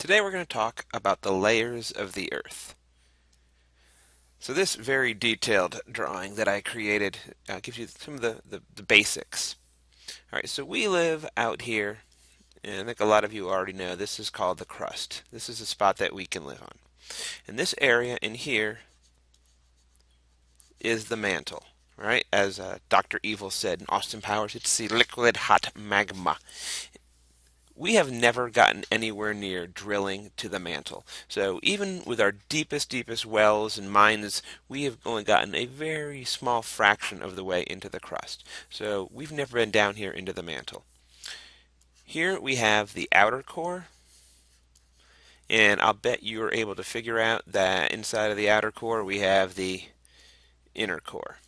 Today we're going to talk about the layers of the Earth. So this very detailed drawing that I created gives you some of the basics. All right, so we live out here, and I think a lot of you already know this is called the crust. This is a spot that we can live on. And this area in here is the mantle, right? As Dr. Evil said in Austin Powers, it's the liquid hot magma. We have never gotten anywhere near drilling to the mantle. So even with our deepest wells and mines, we have only gotten a very small fraction of the way into the crust. So we've never been down here into the mantle. Here we have the outer core, and I'll bet you are able to figure out that inside of the outer core we have the inner core.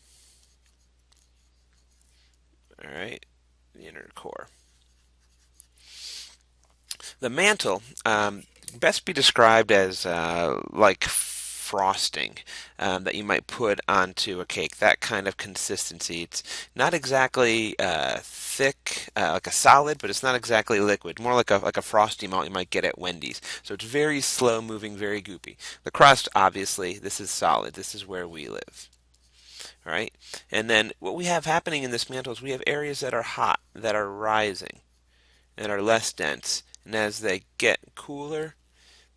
All right, the inner core. The mantle best be described as like frosting that you might put onto a cake. That kind of consistency. It's not exactly thick, like a solid, but it's not exactly liquid. More like a frosty malt you might get at Wendy's. So it's very slow moving, very goopy. The crust, obviously, this is solid. This is where we live. All right, and then what we have happening in this mantle is we have areas that are hot, that are rising and are less dense. And as they get cooler,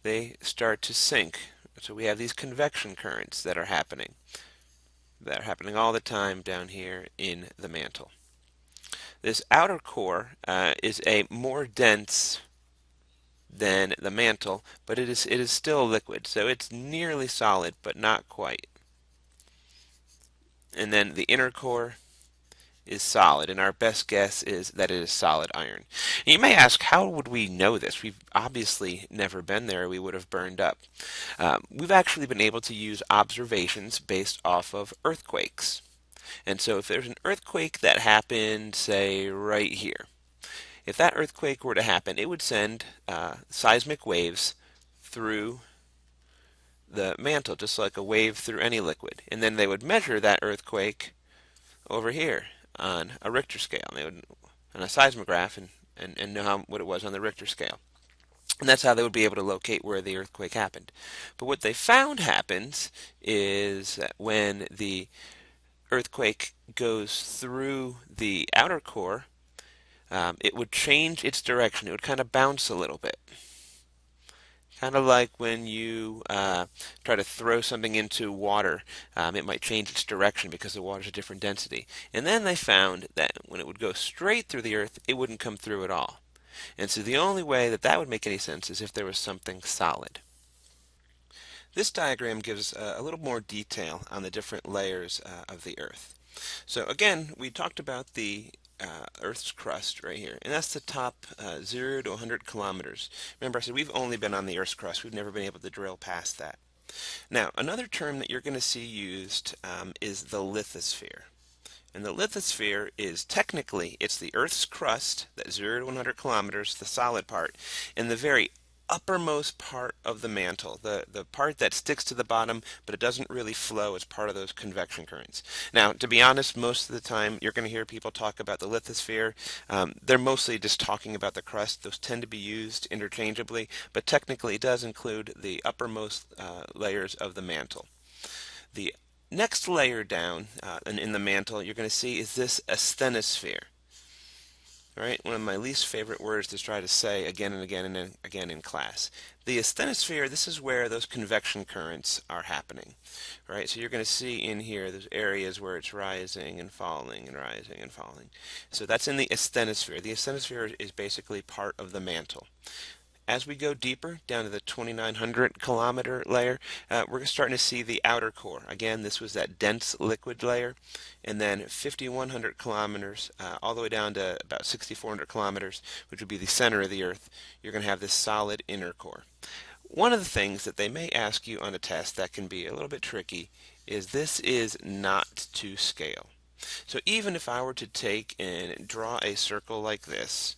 they start to sink. So we have these convection currents that are happening all the time down here in the mantle. This outer core is a more dense than the mantle, but it is still liquid. So it's nearly solid, but not quite. And then the inner core is solid, and our best guess is that it is solid iron. And you may ask, how would we know this? We've obviously never been there. We would have burned up. We've actually been able to use observations based off of earthquakes. And so if there's an earthquake that happened, say, right here, if that earthquake were to happen, it would send seismic waves through the mantle, just like a wave through any liquid. And then they would measure that earthquake over here on a Richter scale. And they would on a seismograph and know what it was on the Richter scale. And that's how they would be able to locate where the earthquake happened. But what they found happens is that when the earthquake goes through the outer core, it would change its direction. It would kind of bounce a little bit. Kind of like when you try to throw something into water, it might change its direction because the water's a different density. And then they found that when it would go straight through the earth, it wouldn't come through at all. And so the only way that that would make any sense is if there was something solid. This diagram gives a little more detail on the different layers of the earth. So again, we talked about the Earth's crust right here, and that's the top 0 to 100 kilometers. Remember, I said we've only been on the Earth's crust. We've never been able to drill past that. Now, another term that you're going to see used is the lithosphere. And the lithosphere is technically, it's the Earth's crust, that 0 to 100 kilometers, the solid part, and the very uppermost part of the mantle, the part that sticks to the bottom, but it doesn't really flow as part of those convection currents. Now, to be honest, most of the time you're going to hear people talk about the lithosphere. They're mostly just talking about the crust. Those tend to be used interchangeably, but technically it does include the uppermost layers of the mantle. The next layer down in the mantle you're going to see is this asthenosphere. All right, one of my least favorite words to try to say again and again and again in class. The asthenosphere, this is where those convection currents are happening. All right, so you're going to see in here those areas where it's rising and falling and rising and falling. So that's in the asthenosphere. The asthenosphere is basically part of the mantle. As we go deeper down to the 2,900 kilometer layer, we're starting to see the outer core. Again, this was that dense liquid layer. And then 5,100 kilometers, all the way down to about 6,400 kilometers, which would be the center of the Earth, you're going to have this solid inner core. One of the things that they may ask you on a test that can be a little bit tricky is this is not to scale. So even if I were to take and draw a circle like this,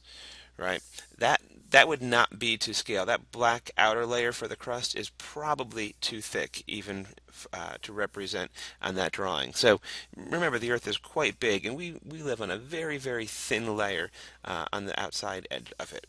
right? That would not be to scale. That black outer layer for the crust is probably too thick even to represent on that drawing. So remember, the Earth is quite big, and we live on a very thin layer on the outside edge of it.